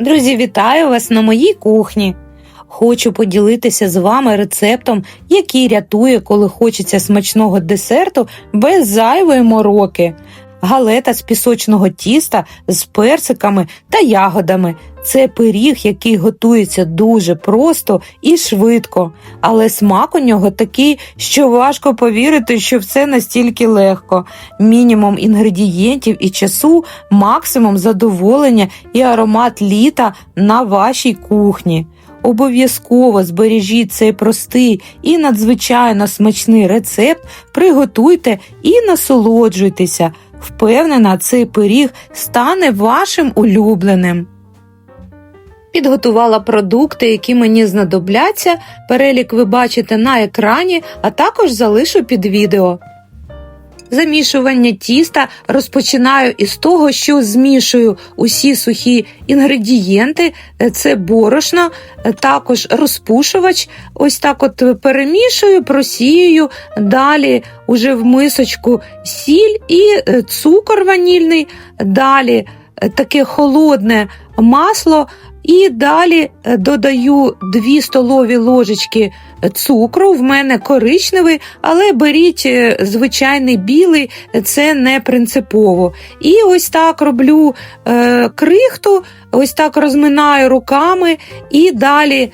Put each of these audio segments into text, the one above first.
Друзі, вітаю вас на моїй кухні. Хочу поділитися з вами рецептом, який рятує, коли хочеться смачного десерту без зайвої мороки. Галета з пісочного тіста з персиками та ягодами. Це пиріг, який готується дуже просто і швидко, але смак у нього такий, що важко повірити, що все настільки легко. Мінімум інгредієнтів і часу, максимум задоволення і аромат літа на вашій кухні. Обов'язково збережіть цей простий і надзвичайно смачний рецепт, приготуйте і насолоджуйтеся. Впевнена, цей пиріг стане вашим улюбленим. Підготувала продукти, які мені знадобляться. Перелік ви бачите на екрані, а також залишу під відео. Замішування тіста розпочинаю із того, що змішую усі сухі інгредієнти. Це борошно, також розпушувач. Ось так от перемішую, просію. Далі уже в мисочку сіль і цукор ванільний. Далі таке холодне масло. І далі додаю 2 столові ложечки цукру, в мене коричневий, але беріть звичайний білий, це не принципово. І ось так роблю крихту, ось так розминаю руками і далі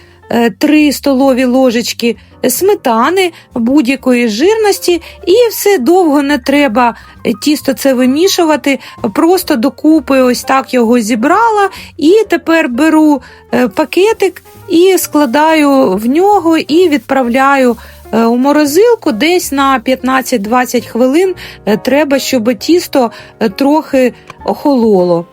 3 столові ложечки сметани будь-якої жирності, і все довго не треба тісто це вимішувати, просто докупи ось так його зібрала, і тепер беру пакетик і складаю в нього і відправляю у морозилку десь на 15-20 хвилин, треба, щоб тісто трохи охололо.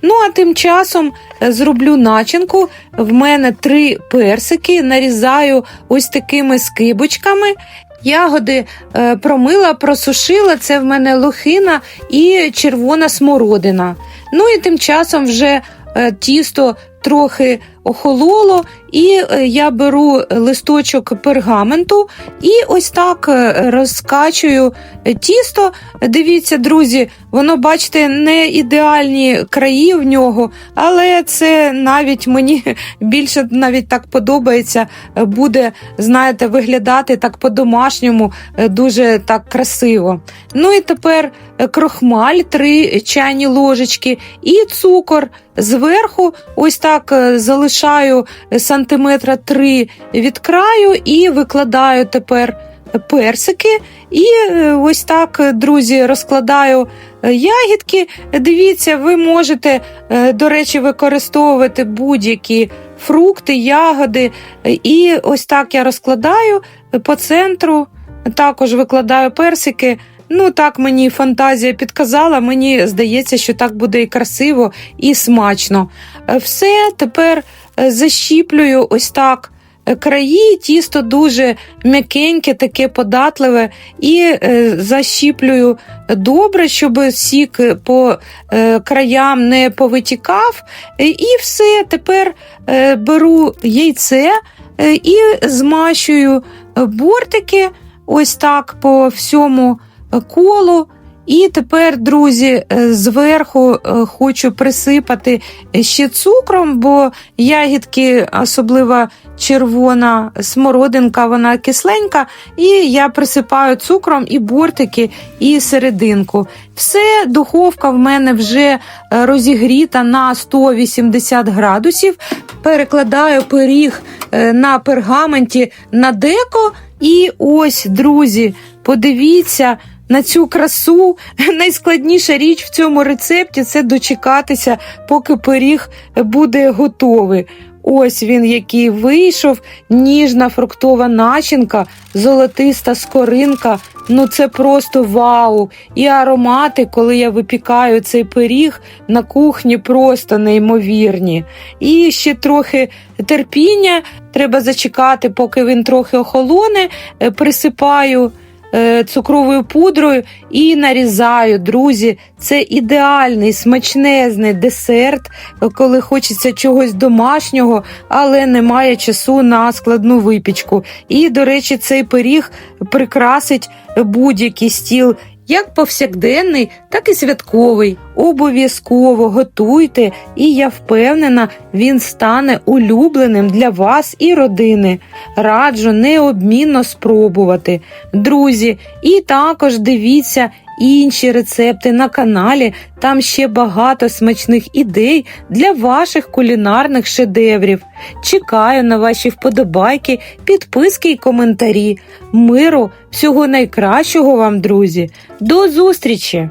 Ну, а тим часом зроблю начинку. В мене 3 персики, нарізаю ось такими скибочками. Ягоди промила, просушила, це в мене лохина і червона смородина. Ну і тим часом вже тісто трохи охололо, і я беру листочок пергаменту і ось так розкачую тісто. Дивіться, друзі, воно, бачите, не ідеальні краї в нього, але це навіть мені більше навіть так подобається, буде, знаєте, виглядати так по-домашньому, дуже так красиво. Ну і тепер крохмаль 3 чайні ложечки і цукор. Зверху ось так залишаю сантиметра 3 від краю і викладаю тепер персики. І ось так, друзі, розкладаю ягідки. Дивіться, ви можете, до речі, використовувати будь-які фрукти, ягоди. І ось так я розкладаю по центру, також викладаю персики. Ну, так мені фантазія підказала, мені здається, що так буде і красиво, і смачно. Все, тепер защіплюю ось так краї, тісто дуже м'якеньке, таке податливе, і защіплюю добре, щоб сік по краям не повитікав. І все, тепер беру яйце і змащую бортики ось так по всьому колу. І тепер, друзі, зверху хочу присипати ще цукром, бо ягідки, особливо червона смородинка, вона кисленька, і я присипаю цукром і бортики, і серединку. Все, духовка в мене вже розігріта на 180 градусів. Перекладаю пиріг на пергаменті на деко. І ось, друзі, подивіться на цю красу. Найскладніша річ в цьому рецепті – це дочекатися, поки пиріг буде готовий. Ось він який вийшов, ніжна фруктова начинка, золотиста скоринка. Ну це просто вау! І аромати, коли я випікаю цей пиріг на кухні, просто неймовірні. І ще трохи терпіння, треба зачекати, поки він трохи охолоне, присипаю цукровою пудрою і нарізаю, друзі. Це ідеальний, смачнезний десерт, коли хочеться чогось домашнього, але немає часу на складну випічку. І, до речі, цей пиріг прикрасить будь-який стіл як повсякденний, так і святковий. Обов'язково готуйте, і я впевнена, він стане улюбленим для вас і родини. Раджу неодмінно спробувати. Друзі, і також дивіться інші рецепти на каналі, там ще багато смачних ідей для ваших кулінарних шедеврів. Чекаю на ваші вподобайки, підписки і коментарі. Миру, всього найкращого вам, друзі. До зустрічі!